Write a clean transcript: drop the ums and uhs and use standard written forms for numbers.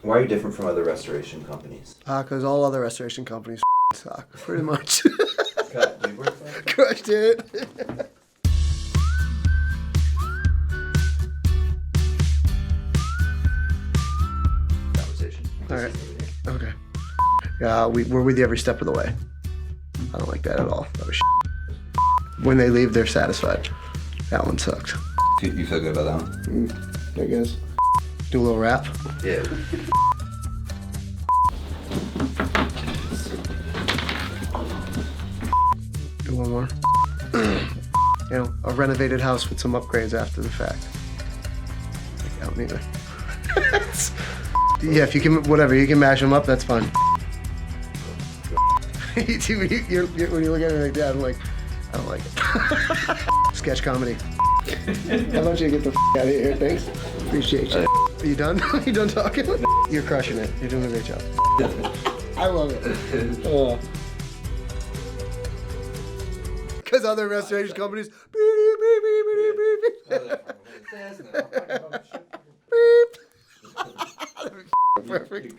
Why are you different from other restoration companies? Because all other restoration companies suck, pretty much. Cut. Do you work for that? Crushed it. Conversation. All right. Okay. Yeah, we're with you every step of the way. I don't like that at all. That was When they leave, they're satisfied. That one sucks. You feel good about that one? I guess. Do a little rap. Yeah. Do one more. You know, a renovated house with some upgrades after the fact. I don't either. Yeah, if you can, whatever, you can mash them up, that's fine. When you look at it like that, I don't like it. Sketch comedy. How about you get the out of here, thanks? Appreciate you. Are you done? Are you done talking? You're crushing it. You're doing a great job. I love it. Because other restoration companies, beep. Perfect.